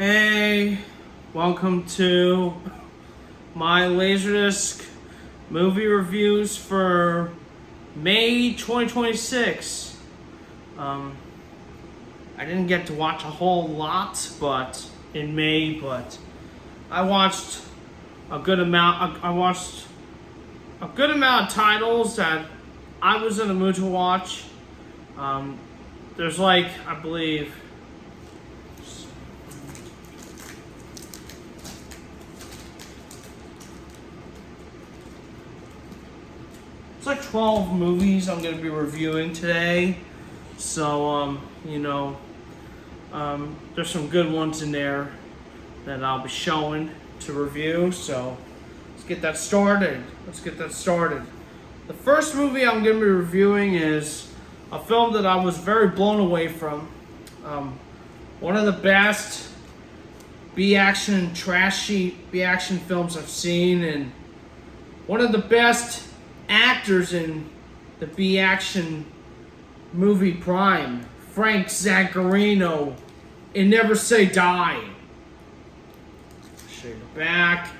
Hey, welcome to my Laserdisc movie reviews for May 2026. I didn't get to watch a whole lot, in May, but I watched a good amount. I watched a good amount of titles that I was in the mood to watch. There's I believe. It's 12 movies I'm going to be reviewing today. So, there's some good ones in there that I'll be showing to review. So, let's get that started. The first movie I'm going to be reviewing is a film that I was very blown away from. One of the best B-action, trashy B-action films I've seen, and one of the best actors in the B-action movie prime, Frank Zaccarino in Never Say Die. Show you the back.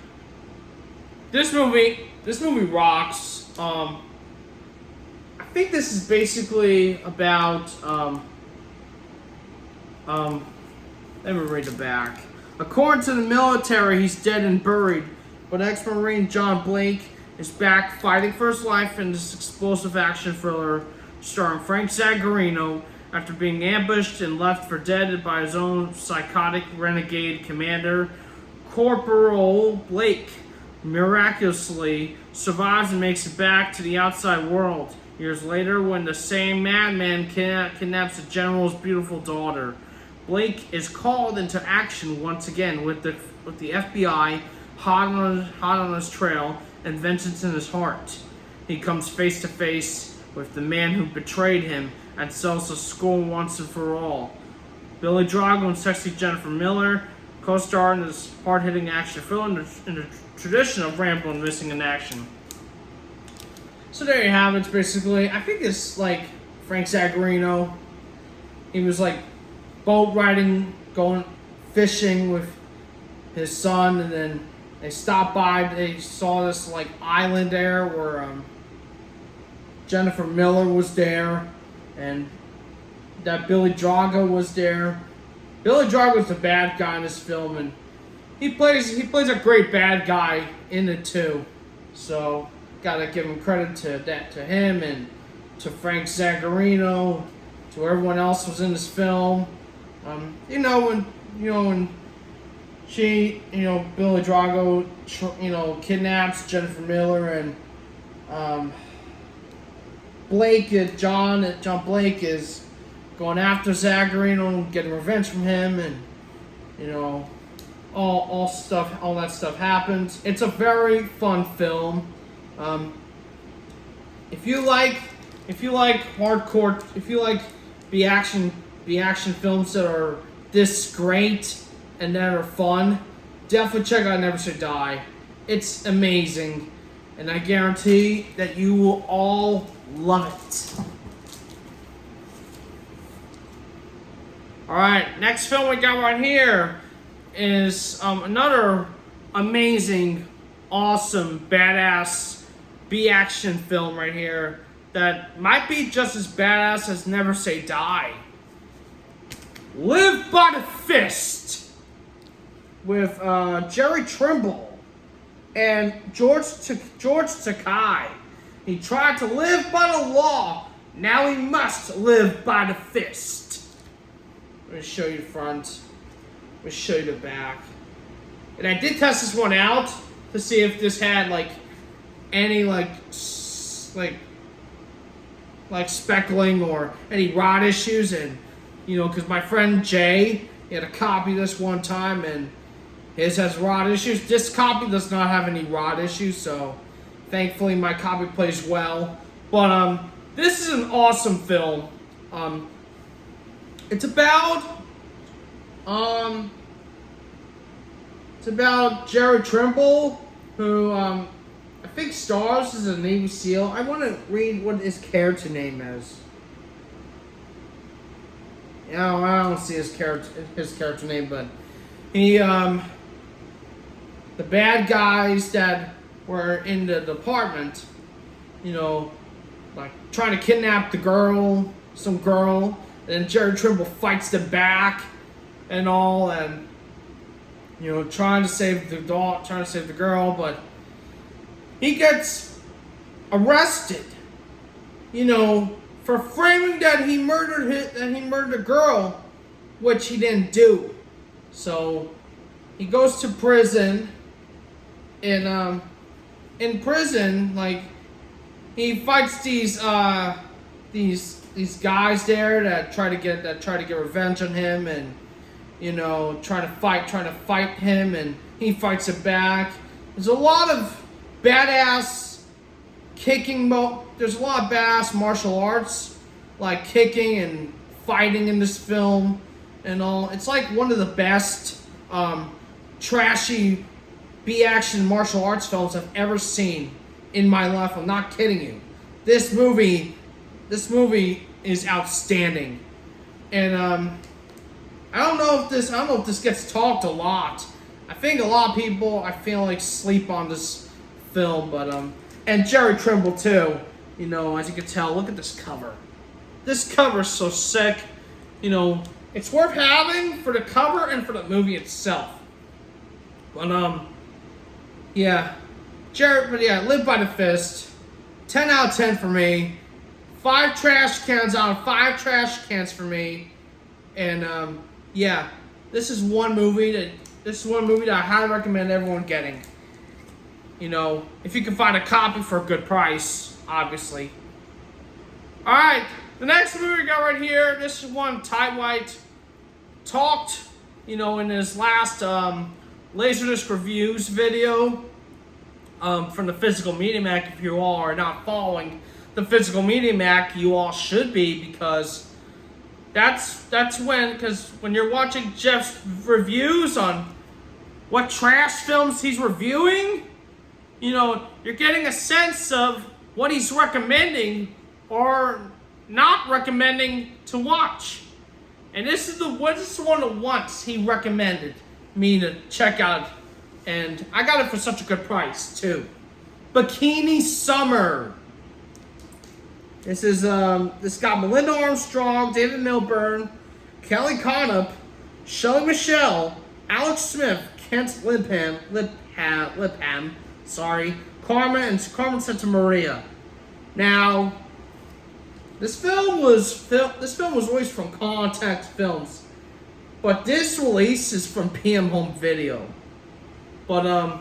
This movie rocks. I think this is basically about let me read the back. According to the military, he's dead and buried, but ex-Marine John Blake is back fighting for his life in this explosive action thriller starring Frank Zaccarino after being ambushed and left for dead by his own psychotic renegade commander. Corporal Blake miraculously survives and makes it back to the outside world. Years later, when the same madman kidnaps the general's beautiful daughter, Blake is called into action once again with the FBI hot on his trail and vengeance in his heart. He comes face to face with the man who betrayed him and settles the score once and for all. Billy Drago and sexy Jennifer Miller co-star in this hard-hitting action film in the tradition of Rambo and Missing in Action. So there you have it. Basically, I think it's Frank Zaccarino. He was boat riding, going fishing with his son, and then they stopped by. They saw this island there where Jennifer Miller was there, and that Billy Drago was there. Billy Drago was the bad guy in this film, and he plays a great bad guy in it too. So gotta give him credit to him and to Frank Zaccarino, to everyone else who was in this film. When she, Billy Drago, kidnaps Jennifer Miller, and John Blake is going after Zaccarino and getting revenge from him, and all that stuff happens. It's a very fun film. If you like hardcore, if you like the action films that are this great and that are fun, definitely check out Never Say Die. It's amazing, and I guarantee that you will all love it. Alright, next film we got right here is another amazing, awesome, badass B-action film right here that might be just as badass as Never Say Die. Live by the Fist with Jerry Trimble and George Takei. He tried to live by the law. Now he must live by the fist. Let me show you the front. Let me show you the back. And I did test this one out to see if this had any speckling or any rot issues, and because my friend Jay, he had a copy of this one time, and his has rot issues. This copy does not have any rot issues, so thankfully my copy plays well. But this is an awesome film. It's about Jerry Trimble, who I think stars as a Navy SEAL. I want to read what his character name is. I don't see his character name, but He the bad guys that were in the department, you know, like trying to kidnap some girl, and then Jerry Trimble fights them back and all, and you know, trying to save the girl, but he gets arrested, you know, for framing that he murdered a girl, which he didn't do. So he goes to prison, and in prison, like, he fights these guys there that try to get revenge on him, and you know, trying to fight him, and he fights it back. There's a lot of badass there's a lot of badass martial arts, like kicking and fighting in this film and all. It's like one of the best trashy B-action martial arts films I've ever seen in my life. I'm not kidding you. This movie is outstanding. And I don't know if this gets talked a lot. I think a lot of people, I feel like, sleep on this film, but and Jerry Trimble too. You know, as you can tell, look at this cover. This cover's so sick. You know, it's worth having for the cover and for the movie itself. But yeah, Live by the Fist. 10 out of 10 for me. 5 trash cans out of 5 trash cans for me. And yeah, this is one movie that I highly recommend everyone getting. You know, if you can find a copy for a good price, obviously. Alright, the next movie we got right here, this is one Ty White talked, you know, in his last Laserdisc reviews video from the Physical Media Mac. If you all are not following the Physical Media Mac, you all should be, because because when you're watching Jeff's reviews on what trash films he's reviewing, you know, you're getting a sense of what he's recommending or not recommending to watch. And this is one of the ones he recommended me to check out, and I got it for such a good price too. Bikini Summer. This got Melinda Armstrong, David Milburn, Kelly Conop, Shelley Michelle, Alex Smith, Kent Lipham, Carmen Santamaria. Now, this film was released from Contact Films, but this release is from PM Home Video. But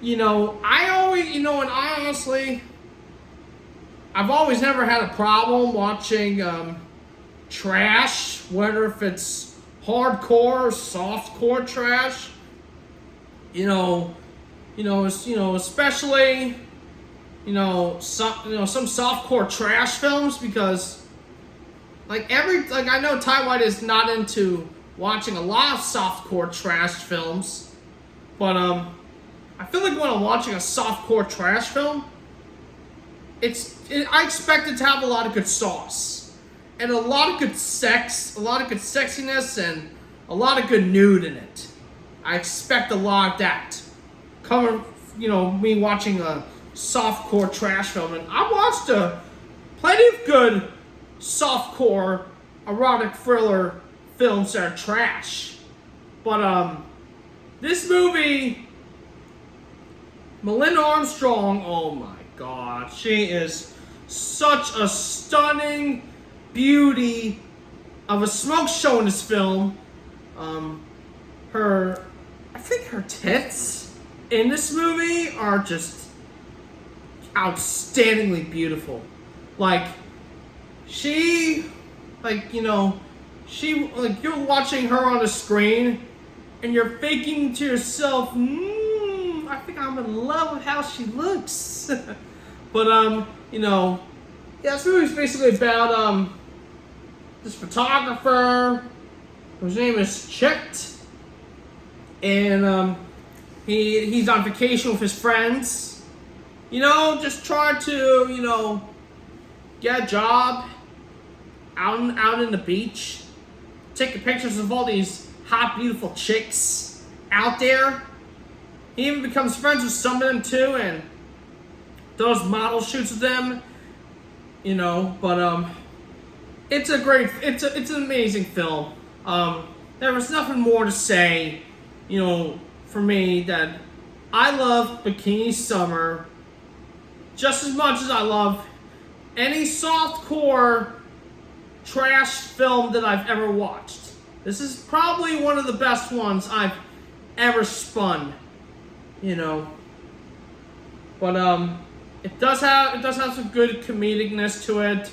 you know, I've always never had a problem watching trash, whether if it's hardcore or softcore trash. Especially some softcore trash films, because I know Ty White is not into watching a lot of softcore trash films, but I feel like when I'm watching a softcore trash film, I expect it to have a lot of good sauce, and a lot of good sex, a lot of good sexiness, and a lot of good nude in it. I expect a lot of that coming, me watching a softcore trash film, and I watched plenty of good softcore erotic thriller films that are trash. But this movie, Melinda Armstrong, oh my God, she is such a stunning beauty of a smoke show in this film. I think her tits in this movie are just outstandingly beautiful. You're watching her on the screen and you're thinking to yourself, I think I'm in love with how she looks. But, this movie's basically about, this photographer whose name is Chet, and, he's on vacation with his friends, just trying to, get a job out in the beach, taking pictures of all these hot, beautiful chicks out there. He even becomes friends with some of them too, and does model shoots with them. You know, but it's an amazing film. There was nothing more to say, you know, for me that I love Bikini Summer just as much as I love any softcore trash film that I've ever watched. This is probably one of the best ones I've ever spun, you know. But it does have some good comedicness to it.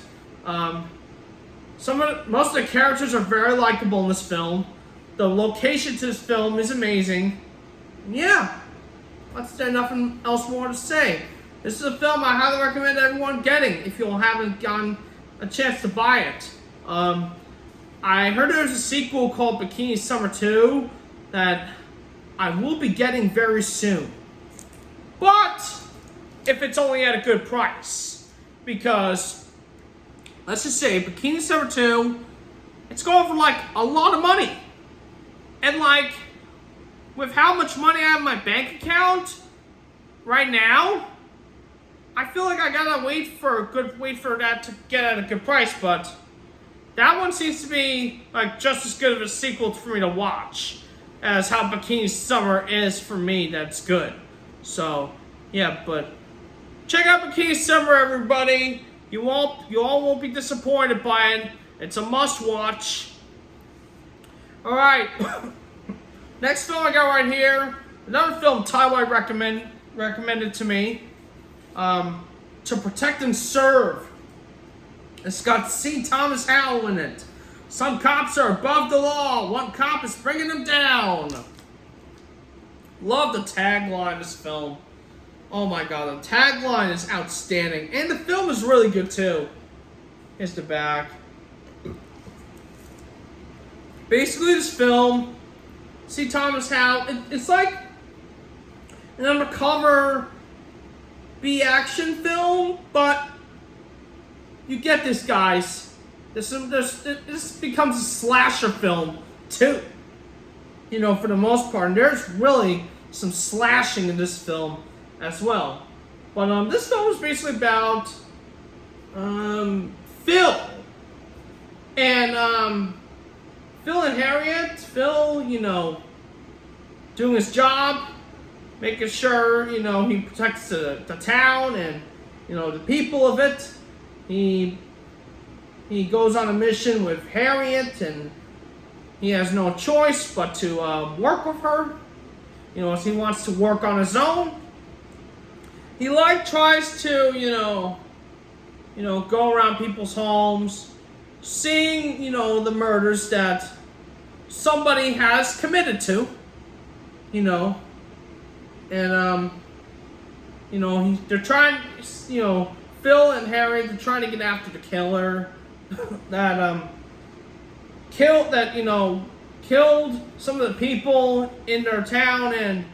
Most of the characters are very likable in this film. The location to this film is amazing. Yeah, there's nothing else more to say. This is a film I highly recommend everyone getting if you haven't gotten a chance to buy it. I heard there's a sequel called Bikini Summer 2 that I will be getting very soon. But if it's only at a good price. Because, let's just say, Bikini Summer 2, it's going for like a lot of money. And like, with how much money I have in my bank account right now, I feel like I gotta wait for that to get at a good price, but that one seems to be like just as good of a sequel for me to watch as how Bikini Summer is for me. That's good. So yeah, but check out Bikini Summer, everybody. You all won't be disappointed by it. It's a must-watch. All right. Next film I got right here. Another film Ty White recommended to me. To Protect and Serve. It's got C. Thomas Howell in it. Some cops are above the law. One cop is bringing them down. Love the tagline of this film. Oh my god, the tagline is outstanding. And the film is really good too. Here's the back. Basically, this film, C. Thomas Howell, it's like an undercover B-action film, but you get this, guys. This becomes a slasher film too. You know, for the most part. And there's really some slashing in this film as well. But this film is basically about Phil. And Phil and Harriet. Phil, you know, doing his job, making sure, you know, he protects the town and, you know, the people of it. He goes on a mission with Harriet, and he has no choice but to work with her. You know, as he wants to work on his own. He tries to, you know, go around people's homes, seeing, you know, the murders that somebody has committed to, you know, and you know, they're trying, you know, Phil and Harry, they're trying to get after the killer that killed some of the people in their town. And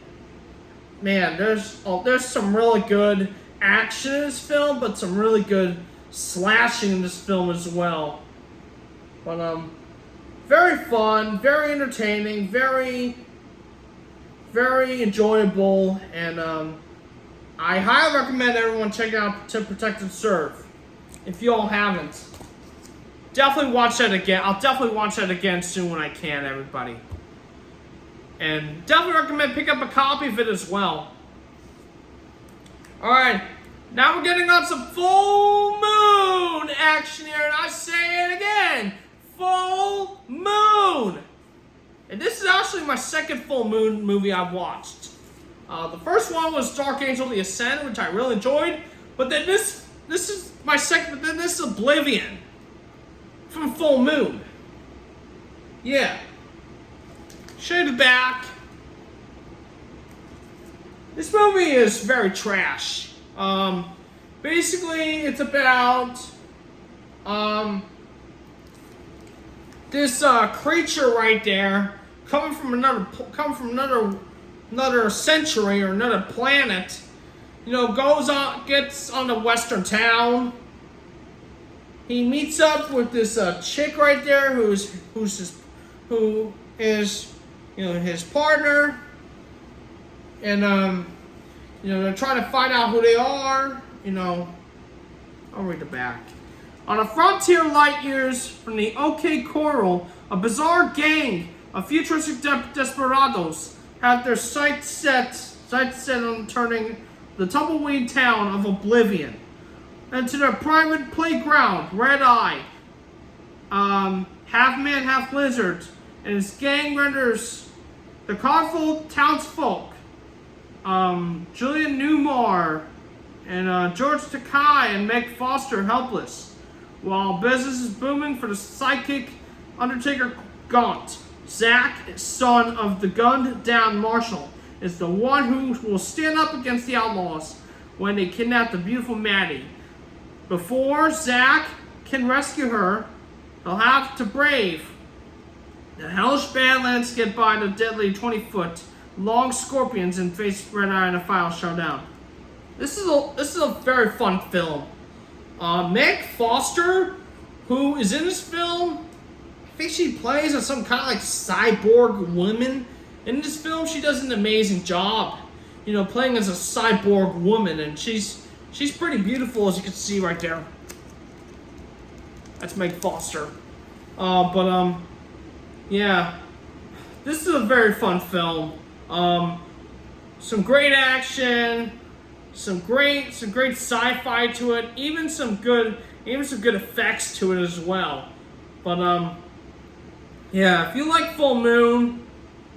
man, there's some really good action in this film, but some really good slashing in this film as well. But very fun, very entertaining, very, very enjoyable, and I highly recommend everyone check out To Protect and Serve. If you all haven't, definitely watch that again. I'll definitely watch that again soon when I can, everybody. And definitely recommend pick up a copy of it as well. Alright, now we're getting on some full moon action here, and I say it again, full moon! And this is actually my second full moon movie I've watched. The first one was Dark Angel: The Ascent, which I really enjoyed, but then this is my second, but then this is Oblivion from Full Moon. Yeah. Show you the back. This movie is very trash. Basically, it's about this creature right there coming from another century or another planet. You know, gets on the western town. He meets up with this chick right there who is his partner, and they're trying to find out who they are. I'll read the back. On a frontier light years from the OK Coral, a bizarre gang of futuristic desperados have their sights set on turning the tumbleweed town of Oblivion into their private playground. Red Eye, half man, half lizard, and his gang renders the colorful townsfolk, Julian Newmar and George Takei and Meg Foster helpless, while business is booming for the psychic Undertaker Gaunt. Zack, son of the gunned-down Marshal, is the one who will stand up against the outlaws when they kidnap the beautiful Maddie. Before Zack can rescue her, he'll have to brave the hellish badlands, get by the deadly 20-foot long scorpions, and face Red Eye in a final showdown. This is a very fun film. Meg Foster, who is in this film, I think she plays as some kind of like cyborg woman. In this film, she does an amazing job, playing as a cyborg woman, and she's pretty beautiful, as you can see right there. That's Meg Foster. Yeah, this is a very fun film. Some great action, some great sci-fi to it, even some good effects to it as well. But yeah, if you like Full Moon,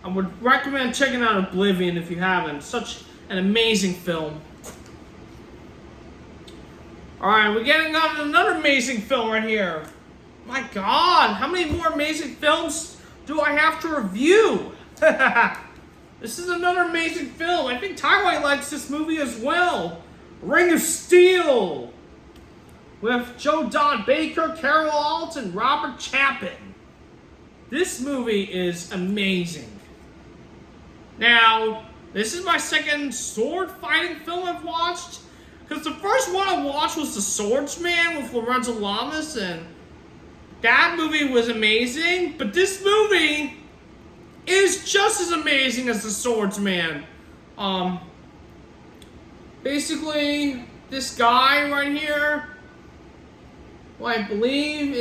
I would recommend checking out Oblivion if you haven't. Such an amazing film. Alright, we're getting on to another amazing film right here. My God, how many more amazing films do I have to review? This is another amazing film. I think Tyree likes this movie as well. Ring of Steel, with Joe Don Baker, Carol Alt, and Robert Chapin. This movie is amazing. Now, this is my second sword fighting film I've watched, because the first one I watched was The Swordsman with Lorenzo Lamas, and that movie was amazing, but this movie is just as amazing as The Swordsman. Basically, this guy right here, who I believe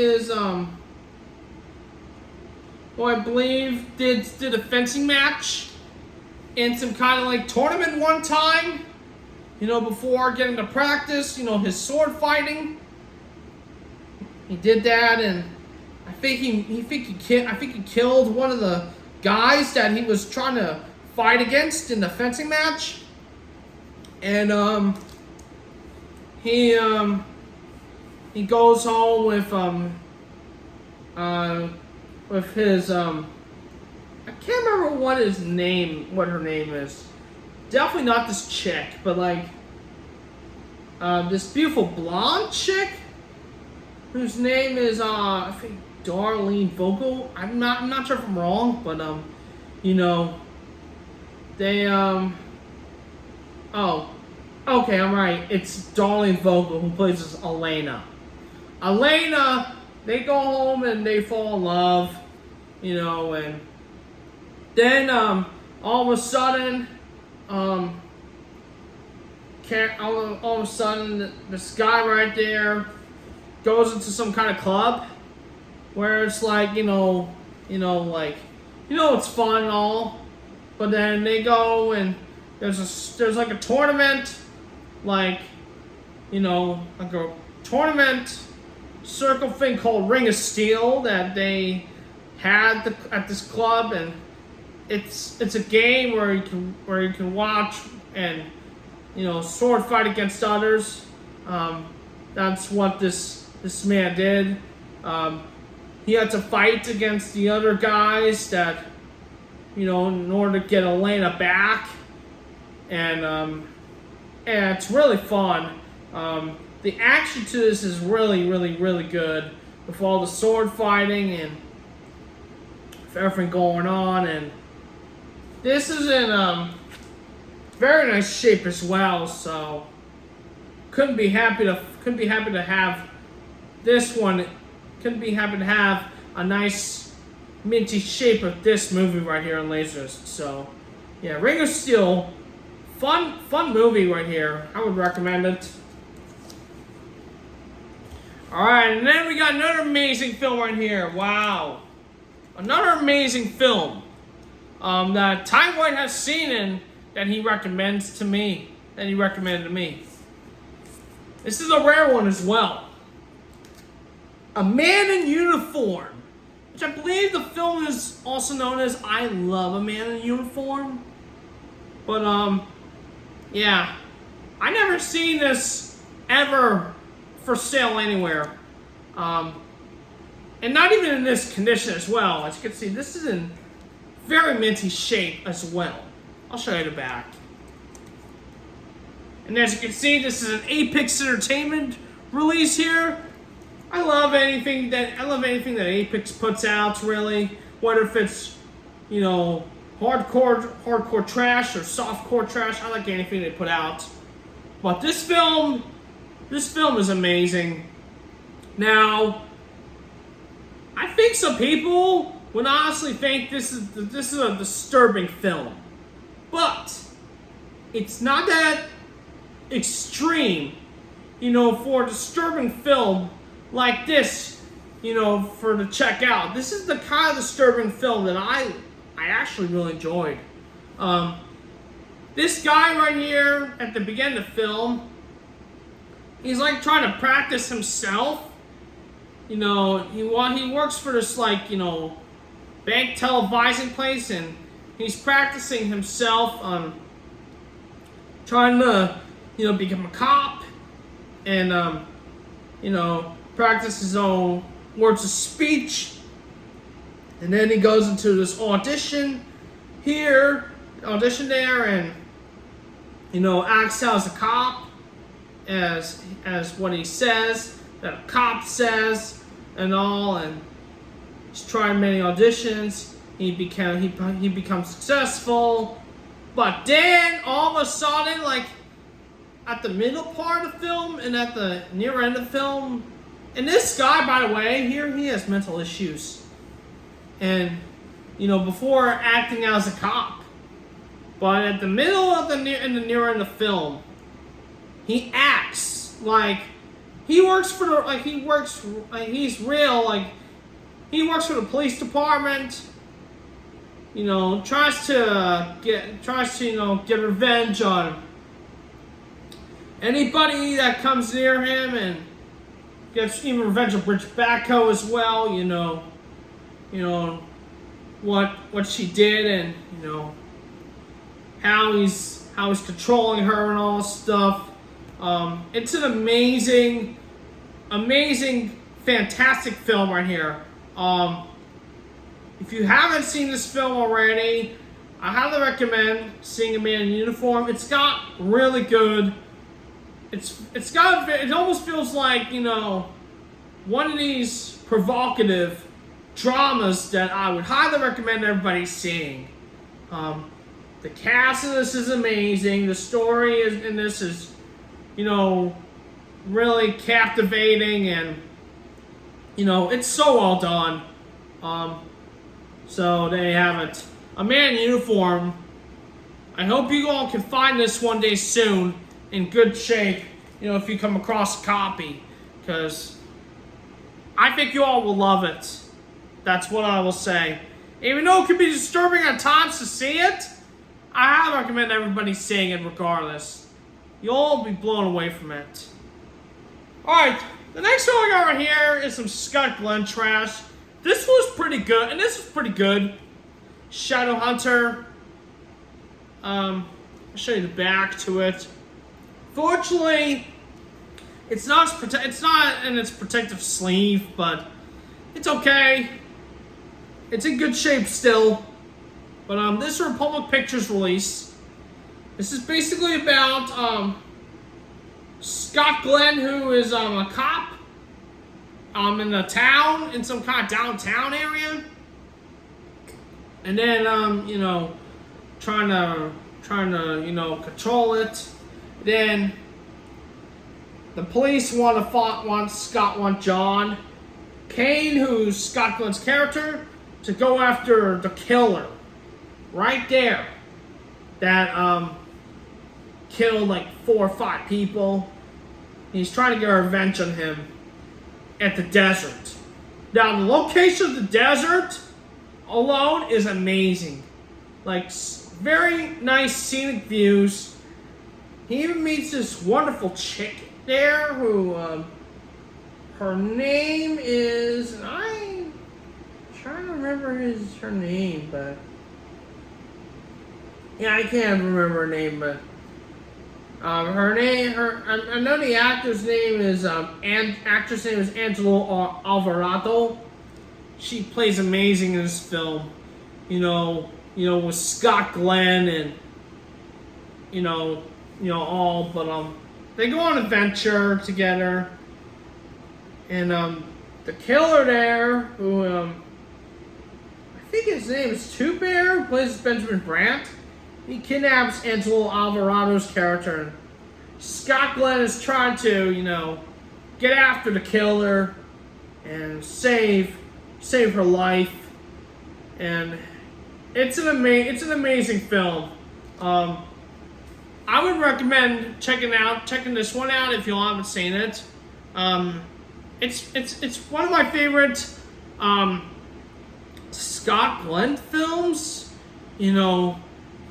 did a fencing match in some kind of like tournament one time, before getting to practice, his sword fighting. He did that, and I think he killed one of the guys that he was trying to fight against in the fencing match. And he goes home with his I can't remember what her name is. Definitely not this chick, but like this beautiful blonde chick whose name is I think Darlene Vogel. I'm not sure if I'm wrong, but they oh, okay, I'm right. It's Darlene Vogel who plays as Elena. They go home and they fall in love, and then all of a sudden, this guy right there goes into some kind of club where it's like, it's fun and all, but then they go and there's like a tournament, like a tournament circle thing called Ring of Steel that they had at this club, and it's a game where you can watch and sword fight against others. That's what this man did. He had to fight against the other guys that in order to get Elena back, and it's really fun. The action to this is really, really, really good, with all the sword fighting and everything going on, and this is in very nice shape as well. So couldn't be happy to have this one. Couldn't be happy to have a nice minty shape of this movie right here on Laserdisc. So, yeah, Ring of Steel, fun movie right here. I would recommend it. Alright, and then we got another amazing film right here. Wow. Another amazing film that Ty White has seen and that he recommends to me. That he recommended to me. This is a rare one as well. A Man in Uniform, which I believe the film is also known as I Love a Man in Uniform. But, yeah. I never seen this ever for sale anywhere. And not even in this condition as well. As you can see, this is in very minty shape as well. I'll show you the back. And as you can see, this is an Apex Entertainment release here. I love anything that Apex puts out, really. Whether if it's, you know, hardcore trash or softcore trash, I like anything they put out. But this film is amazing. Now, I think some people would honestly think this is a disturbing film, but it's not that extreme, you know, for a disturbing film like this, you know, for to check out. This is the kind of disturbing film that I actually really enjoyed. This guy right here at the beginning of the film, he's like trying to practice himself. You know, he works for this, like, you know, bank televising place, and he's practicing himself on trying to, you know, become a cop and, you know, practice his own words of speech. And then he goes into this audition there, and, you know, acts out as a cop, as what he says that a cop says and all, and he's trying many auditions. He becomes successful, but then all of a sudden, like at the middle part of the film and at the near end of the film, and this guy, by the way, here he has mental issues, and you know, before acting out as a cop, but at the middle of the near end of the film, he acts like he works for the, he's real, like he works for the police department. You know, tries to you know, get revenge on anybody that comes near him, and gets even revenge on Bridge Backhoe as well. You know what she did, and you know how he's controlling her and all this stuff. It's an amazing, fantastic film right here. If you haven't seen this film already, I highly recommend seeing A Man in Uniform. It's got really good. It almost feels like, you know, one of these provocative dramas that I would highly recommend everybody seeing. The cast in this is amazing. The story in this is, you know, really captivating, and you know, it's so well done. So there you have it. A Man in Uniform. I hope you all can find this one day soon in good shape, you know, if you come across a copy, because I think you all will love it. That's what I will say. Even though it can be disturbing at times to see it, I highly recommend everybody seeing it regardless. You'll all be blown away from it. Alright, the next one I got right here is some Scott Glenn trash. This was pretty good, and this was pretty good. Shadow Hunter. I'll show you the back to it. Fortunately, it's not in its protective sleeve, but it's okay. It's in good shape still. But this is a Republic Pictures release. This is basically about Scott Glenn, who is a cop in a town, in some kind of downtown area, and then you know, trying to you know, control it. Then the police want John Kane, who's Scott Glenn's character, to go after the killer, right there, that killed like 4 or 5 people. He's trying to get revenge on him at the desert. Now, the location of the desert alone is amazing. Like, very nice scenic views. He even meets this wonderful chick there who, her name is, I'm trying to remember her name, but, yeah, I can't remember her name, but, I know the actress name is Angelo Alvarado. She plays amazing in this film. With Scott Glenn and, all, but, they go on an adventure together. And, the killer there, who, I think his name is Two Bear, who plays Benjamin Brandt. He kidnaps Angelo Alvarado's character. And Scott Glenn is trying to, get after the killer and save her life. And it's an amazing film. I would recommend checking this one out if you haven't seen it. It's one of my favorite Scott Glenn films,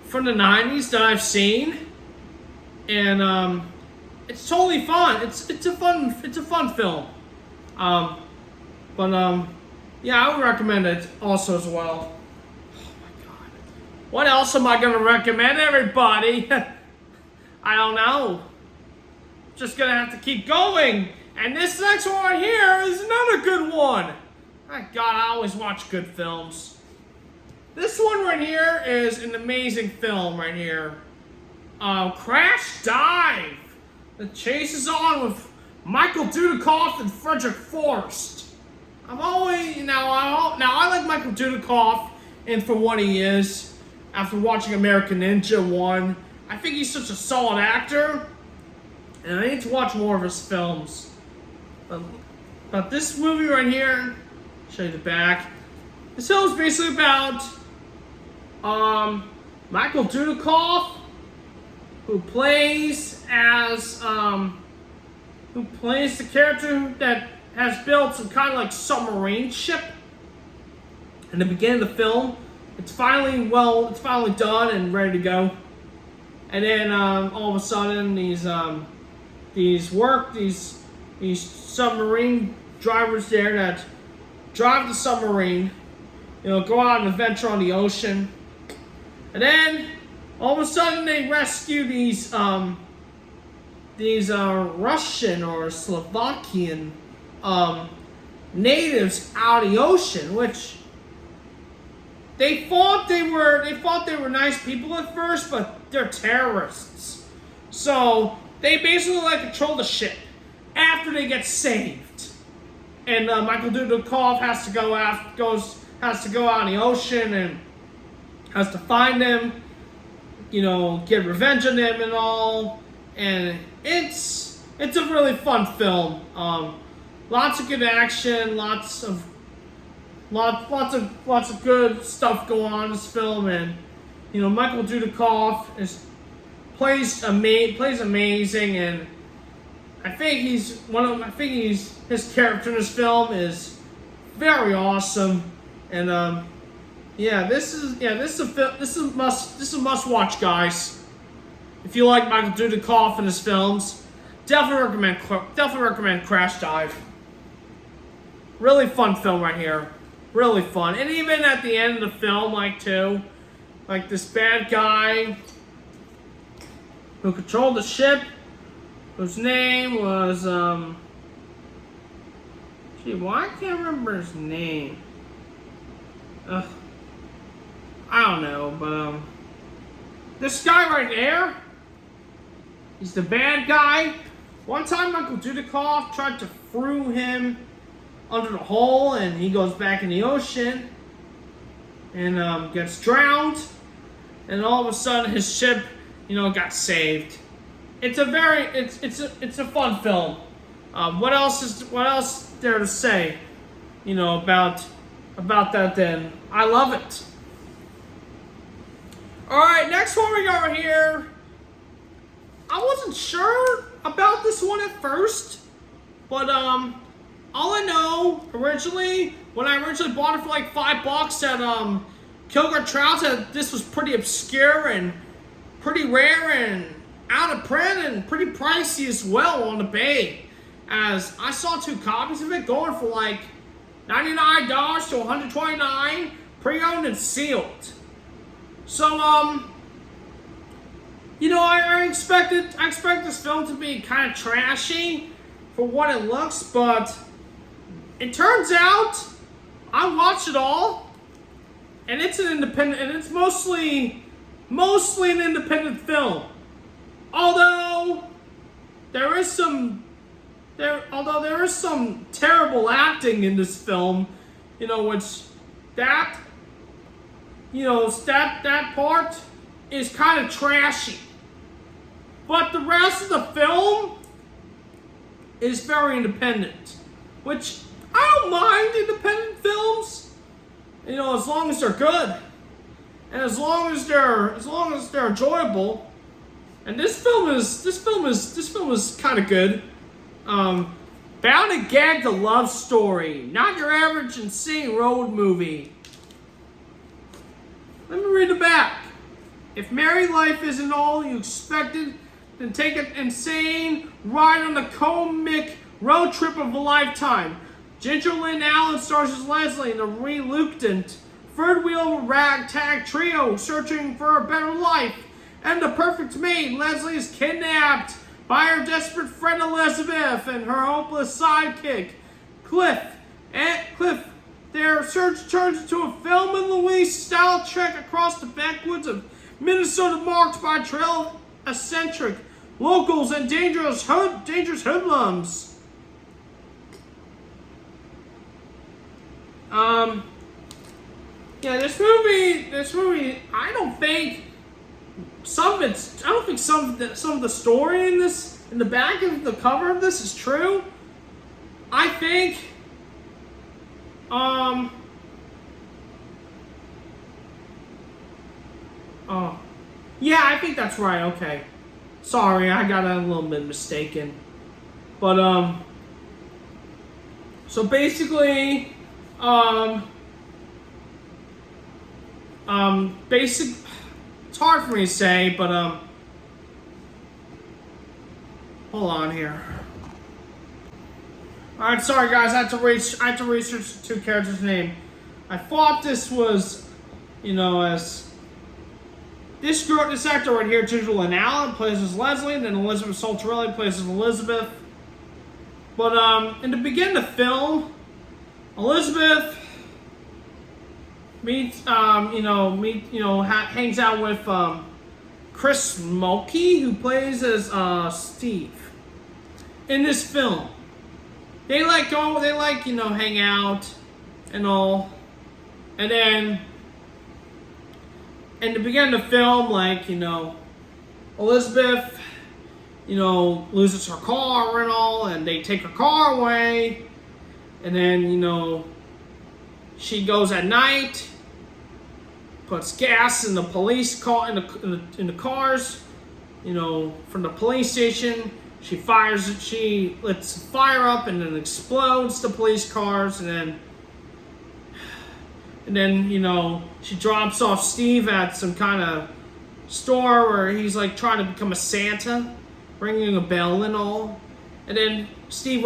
from the 90s that I've seen, and it's totally fun. It's a fun film. Yeah, I would recommend it also as well. Oh my god, what else am I gonna recommend, everybody? I don't know. Just gonna have to keep going. And this next one right here is another good one. My god, I always watch good films. This one right here is an amazing film right here. Crash Dive. The chase is on with Michael Dudikoff and Frederick Forrest. I like Michael Dudikoff and for what he is. After watching American Ninja 1, I think he's such a solid actor, and I need to watch more of his films. But this movie right here, show you the back. This film is basically about Michael Dudikoff, who plays the character that has built some kind of like submarine ship. In the beginning of the film, it's finally done and ready to go. And then all of a sudden, these submarine drivers there that drive the submarine, go out on an adventure on the ocean, and then all of a sudden they rescue these Russian or Slovakian natives out of the ocean, which they thought they were nice people at first, but they're terrorists. So they basically control the ship after they get saved, and Michael Dudikoff has to go out in the ocean and has to find them, get revenge on them and all. And it's a really fun film. Lots of good action, lots of good stuff going on in this film, and Michael Dudikoff plays amazing, and I think his character in this film is very awesome, and this is a must watch, guys. If you like Michael Dudikoff and his films, definitely recommend Crash Dive. Really fun film right here. Really fun. And even at the end of the film, this bad guy who controlled the ship, whose name was, I can't remember his name. I don't know, but, this guy right there, he's the bad guy. One time Michael Dudikoff tried to throw him under the hole, and he goes back in the ocean and gets drowned, and all of a sudden his ship got saved. It's a fun film. What else there to say about that then? I love it. Alright, next one we got here. I wasn't sure about this one at first, but all I know originally, when I originally bought it for like $5 at Kilgore Trouts, that this was pretty obscure and pretty rare and out of print and pretty pricey as well on eBay. As I saw 2 copies of it going for like $99 to $129, pre-owned and sealed. So you know, I expect this film to be kind of trashy for what it looks, but it turns out I watched it all, and it's an independent, and it's mostly an independent film. Although there is some terrible acting in this film, you know, that part is kind of trashy. But the rest of the film is very independent, which I don't mind independent films, you know, as long as they're good and as long as they're enjoyable. And this film is kind of good. Bound and Gagged, a love story, not your average insane road movie. Let me read the back. If married life isn't all you expected, then take an insane ride on the comic road trip of a lifetime. Ginger Lynn Allen stars as Leslie in a reluctant third-wheel ragtag trio searching for a better life. And the perfect mate, Leslie is kidnapped by her desperate friend Elizabeth and her hopeless sidekick, Cliff. Their search turns into a Thelma and Louise-style trek across the backwoods of Minnesota, marked by a trail of eccentric locals and dangerous hoodlums. Yeah, this movie, I don't think some of the story in the back of the cover of this is true. I think, yeah, I think that's right. Okay, sorry, I got a little bit mistaken. But so basically, it's hard for me to say, but hold on here. All right, sorry guys, I had to research the 2 characters' name. I thought this was, you know, as this actor right here, Ginger Lynn Allen, plays as Leslie, and then Elizabeth Saltarelli plays as Elizabeth. But in the beginning of the film, Elizabeth hangs out with Chris Mulkey, who plays as Steve in this film. They hang out and all, and then in the beginning of the film, Elizabeth, loses her car and all, and they take her car away, and then, she goes at night, puts gas in the police car, in the cars, from the police station. She fires it. She lets fire up, and then explodes the police cars, and then she drops off Steve at some kind of store where he's trying to become a Santa, ringing a bell and all. And then Steve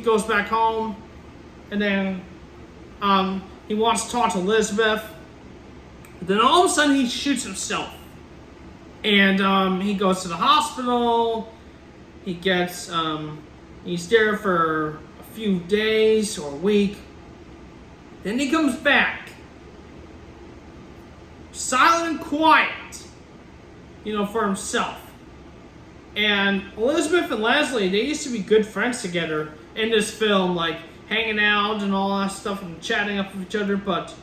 goes back home, and then he wants to talk to Elizabeth. But then all of a sudden he shoots himself, and he goes to the hospital. He gets he's there for a few days or a week. Then he comes back, silent and quiet, for himself. And Elizabeth and Leslie, they used to be good friends together in this film, hanging out and all that stuff and chatting up with each other. But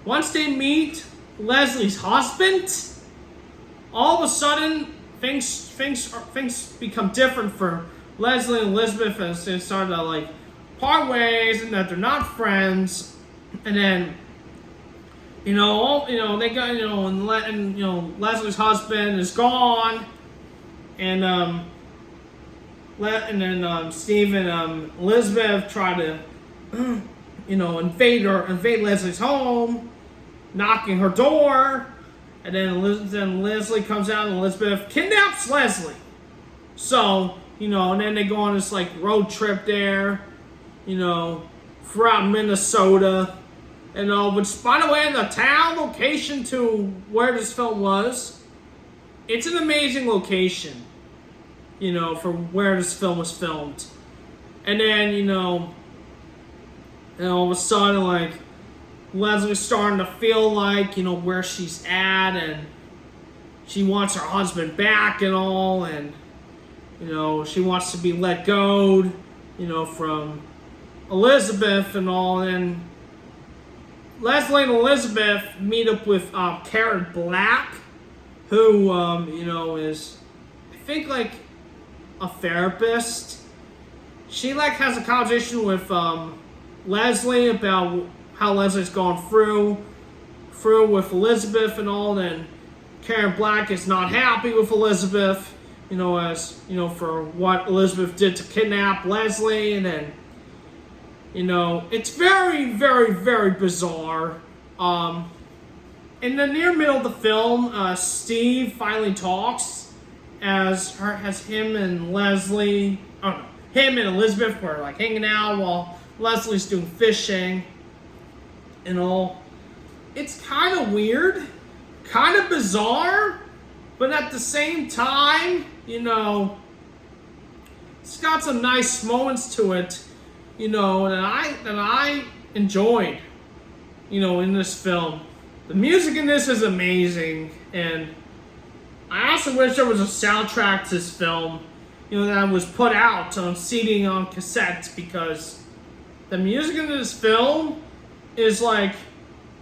once they meet Leslie's husband, all of a sudden things become different for Leslie and Elizabeth as they start to part ways, and that they're not friends. And then They got, Leslie's husband is gone, and then Steve and Elizabeth try to, invade Leslie's home, knocking her door, and then Leslie comes out and Elizabeth kidnaps Leslie. So, and then they go on this like road trip there, throughout Minnesota. Which, by the way, the town location to where this film was, it's an amazing location, for where this film was filmed. And then, and all of a sudden, like, Leslie's starting to feel like, where she's at, and she wants her husband back and all, and, she wants to be let go, from Elizabeth and all, and Leslie and Elizabeth meet up with Karen Black, who, is, I think, like, a therapist. She, like, has a conversation with Leslie about how Leslie's gone through with Elizabeth and all, and Karen Black is not happy with Elizabeth, for what Elizabeth did to kidnap Leslie, and then, it's very, very, very bizarre. In the near middle of the film, Steve finally talks as him and Leslie, him and Elizabeth were like hanging out while Leslie's doing fishing and all. It's kind of weird, kind of bizarre, but at the same time, it's got some nice moments to it. That I enjoyed, in this film. The music in this is amazing, and I also wish there was a soundtrack to this film, that was put out on CD and on cassette, because the music in this film is like,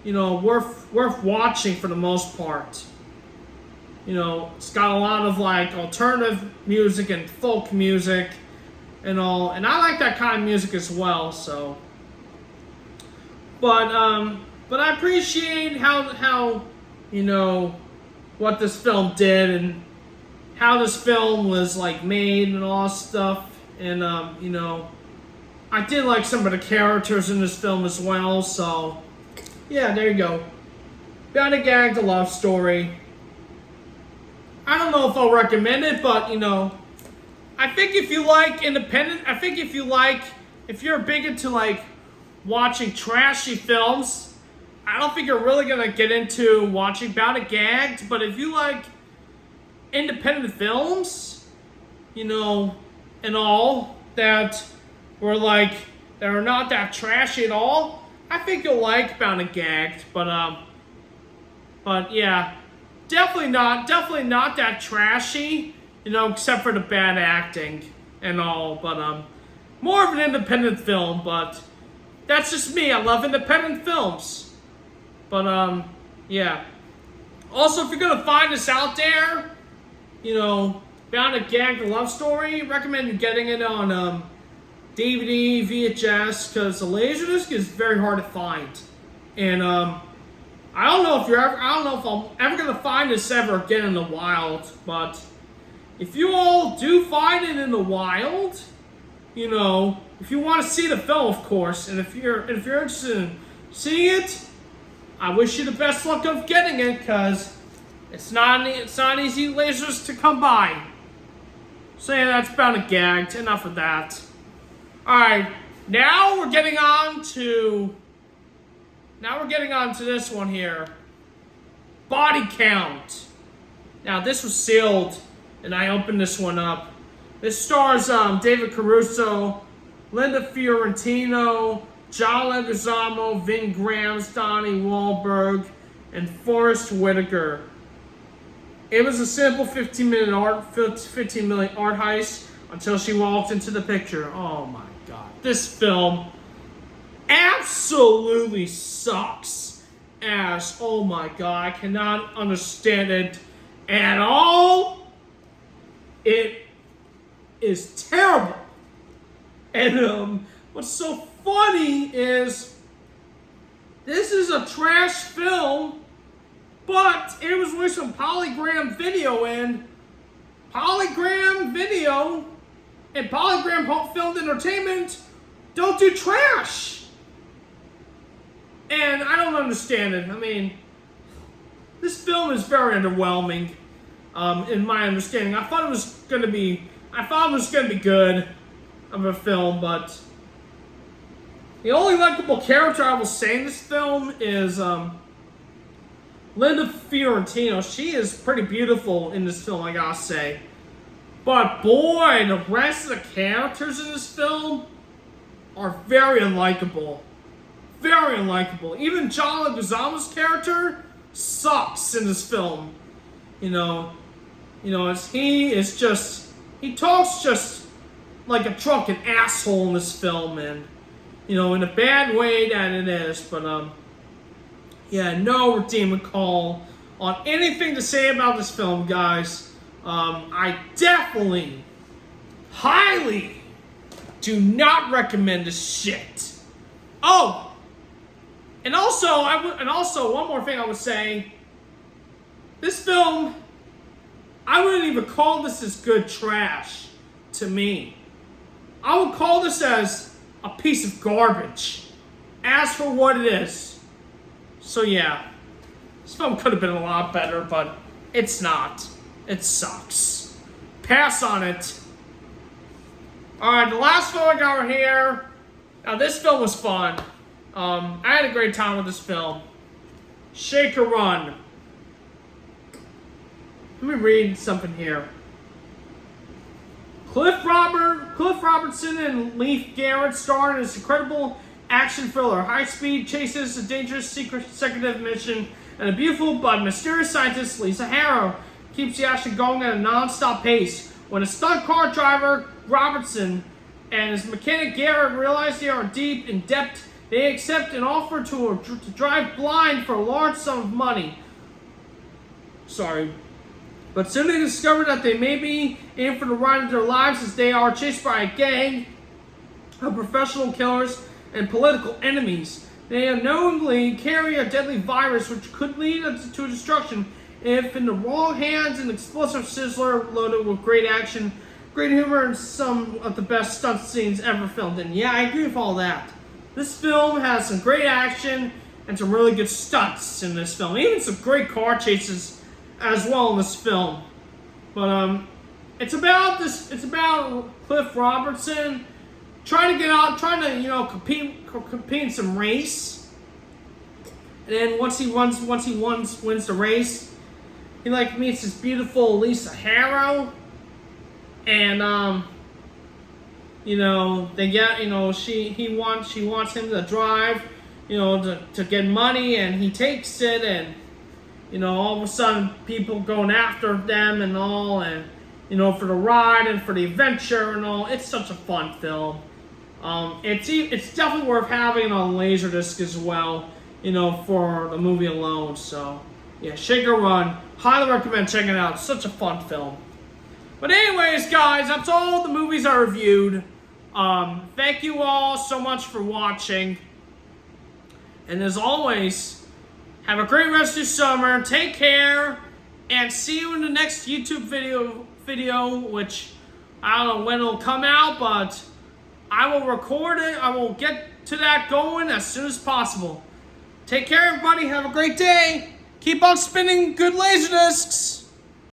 worth watching for the most part. It's got a lot of like alternative music and folk music and all, and I like that kind of music as well. So, but I appreciate how what this film did and how this film was like made and all that stuff, and I did like some of the characters in this film as well. So, yeah, there you go. Bound and Gagged, a love story. I don't know if I'll recommend it, but I think if you like independent, if you're big into like watching trashy films, I don't think you're really gonna get into watching Bound and Gagged. But if you like independent films, and all that were like that are not that trashy at all, I think you'll like Bound and Gagged. But yeah, definitely not that trashy. Except for the bad acting and all, but more of an independent film, but that's just me. I love independent films. But yeah. Also, if you're gonna find this out there, Bound and Gagged, a love story, recommend you getting it on DVD, VHS, because the Laserdisc is very hard to find. And I don't know if I'm ever gonna find this ever again in the wild, but if you all do find it in the wild, if you want to see the film, of course, and if you're interested in seeing it, I wish you the best luck of getting it, because it's not easy lasers to come by. So yeah, that's Bound and Gagged. Enough of that. All right, now we're getting on to this one here. Body Count. Now this was sealed, and I opened this one up. This stars David Caruso, Linda Fiorentino, John Leguizamo, Vin Grams, Donnie Wahlberg, and Forrest Whitaker. It was a simple 15-minute art heist until she walked into the picture. Oh my god. This film absolutely sucks ass. Oh my god. I cannot understand it at all. It is terrible. And what's so funny is This is a trash film, but it was with some polygram video in. Polygram video and polygram home filmed entertainment don't do trash. And I don't understand it. I mean, this film is very underwhelming, in my understanding. I thought it was gonna be good of a film, but the only likable character I will say in this film is Linda Fiorentino. She is pretty beautiful in this film, I gotta say. But boy, the rest of the characters in this film are very unlikable. Very unlikable. Even John Leguizamo's character sucks in this film. He talks just like a drunken asshole in this film, and in a bad way that it is, but no redeeming call on anything to say about this film, guys. I definitely, highly do not recommend this shit. Oh, and also one more thing I would say. This film, I wouldn't even call this as good trash to me. I would call this as a piece of garbage, as for what it is. So yeah, this film could have been a lot better, but it's not. It sucks. Pass on it. Alright, the last film I got right here. Now this film was fun. I had a great time with this film. Shake or Run. Let me read something here. Cliff Robertson and Leif Garrett star in this incredible action thriller. High-speed chases, a dangerous secretive mission, and a beautiful but mysterious scientist, Lisa Harrow, keeps the action going at a non-stop pace. When a stunt car driver, Robertson, and his mechanic Garrett realize they are deep in debt, they accept an offer to drive blind for a large sum of money. But soon they discover that they may be in for the ride of their lives as they are chased by a gang of professional killers and political enemies. They unknowingly carry a deadly virus which could lead to destruction if in the wrong hands. An explosive sizzler loaded with great action, great humor, and some of the best stunt scenes ever filmed. And yeah, I agree with all that. This film has some great action and some really good stunts in this film. Even some great car chases as well in this film. But it's about Cliff Robertson trying to compete in some race. And then once he wins the race, he meets this beautiful Lisa Harrow, and she wants him to drive, to get money, and he takes it, and all of a sudden people going after them and all, and for the ride and for the adventure and all. It's such a fun film. It's definitely worth having on Laserdisc as well, for the movie alone. So yeah, Shake or Run, highly recommend checking it out. It's such a fun film. But anyways, guys, that's all the movies I reviewed. Thank you all so much for watching, and as always, have a great rest of your summer. Take care, and see you in the next YouTube video, which I don't know when it'll come out, but I will record it. I will get to that going as soon as possible. Take care, everybody. Have a great day. Keep on spinning good Laserdiscs.